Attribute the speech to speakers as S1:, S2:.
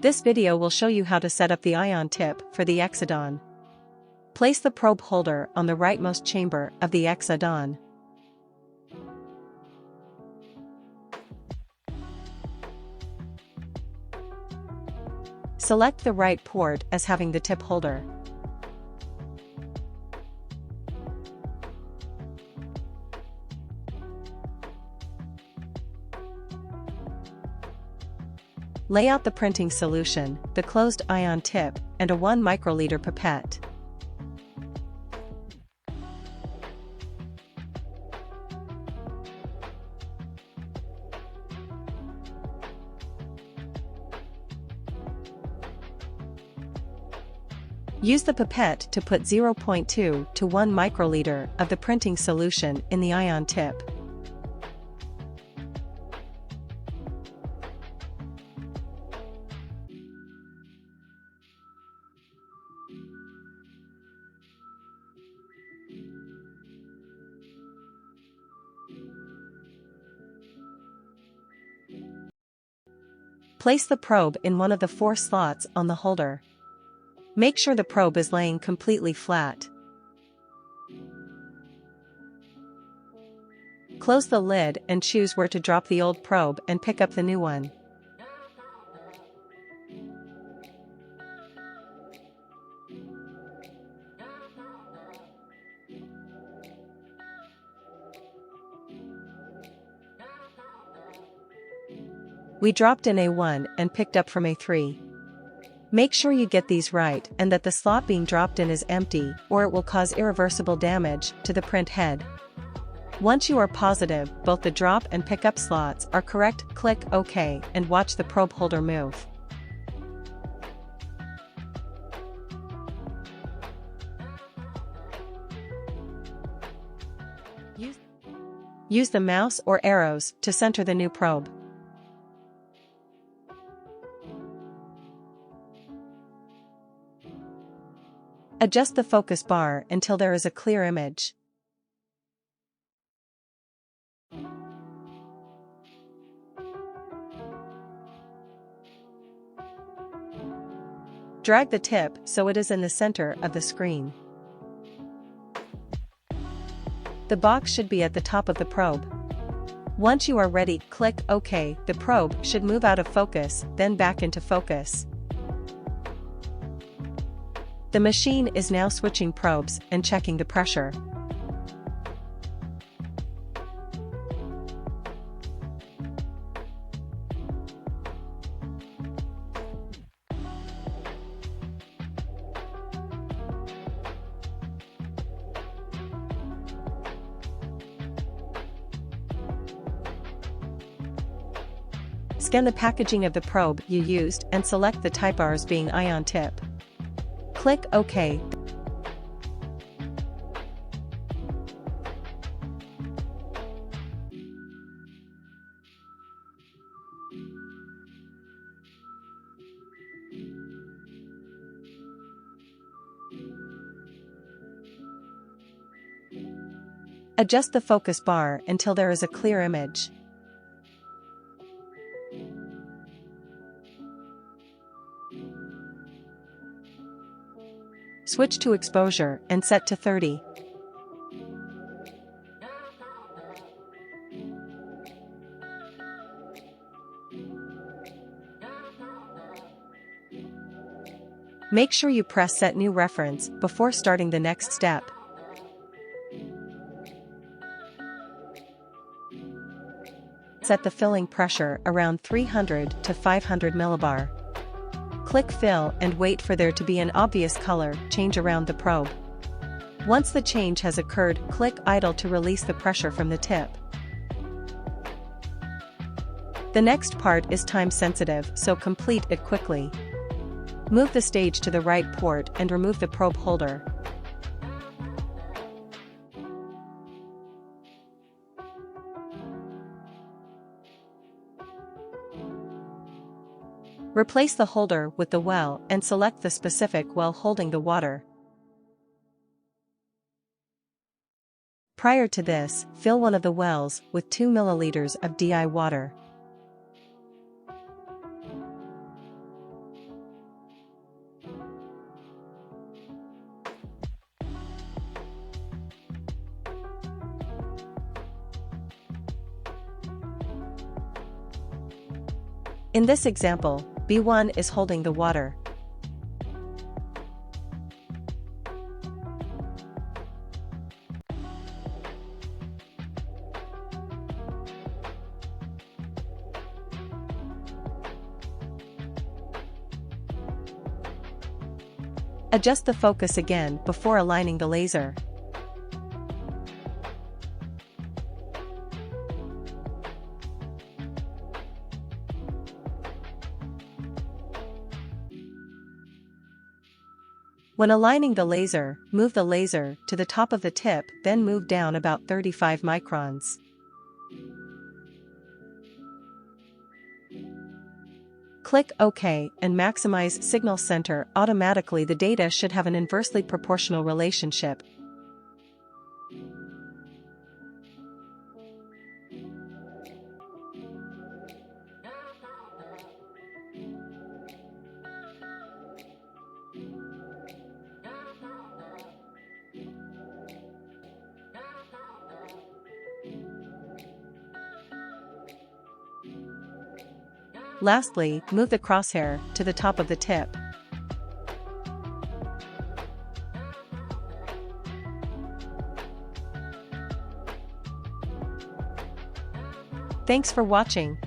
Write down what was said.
S1: This video will show you how to set up the Iontip for the Exaddon. Place the probe holder on the rightmost chamber of the Exaddon. Select the right port as having the tip holder. Lay out the printing solution, the closed Iontip, and a 1 microliter pipette. Use the pipette to put 0.2 to 1 microliter of the printing solution in the Iontip. Place the probe in one of the 4 slots on the holder. Make sure the probe is laying completely flat. Close the lid and choose where to drop the old probe and pick up the new one. We dropped in A1 and picked up from A3. Make sure you get these right and that the slot being dropped in is empty, or it will cause irreversible damage to the print head. Once you are positive both the drop and pickup slots are correct, click OK and watch the probe holder move. Use the mouse or arrows to center the new probe. Adjust the focus bar until there is a clear image. Drag the tip so it is in the center of the screen. The box should be at the top of the probe. Once you are ready, click OK. The probe should move out of focus, then back into focus. The machine is now switching probes and checking the pressure. Scan the packaging of the probe you used and select the type ours being Iontip. Click OK. Adjust the focus bar until there is a clear image. Switch to exposure and set to 30. Make sure you press Set New Reference before starting the next step. Set the filling pressure around 300 to 500 millibar. Click Fill and wait for there to be an obvious color change around the probe. Once the change has occurred, click Idle to release the pressure from the tip. The next part is time sensitive, so complete it quickly. Move the stage to the right port and remove the probe holder. Replace the holder with the well and select the specific well holding the water. Prior to this, fill one of the wells with 2 milliliters of DI water. In this example, B1 is holding the water. Adjust the focus again before aligning the laser. When aligning the laser, move the laser to the top of the tip, then move down about 35 microns. Click OK and maximize signal center. Automatically, the data should have an inversely proportional relationship. Lastly, move the crosshair to the top of the tip. Thanks for watching.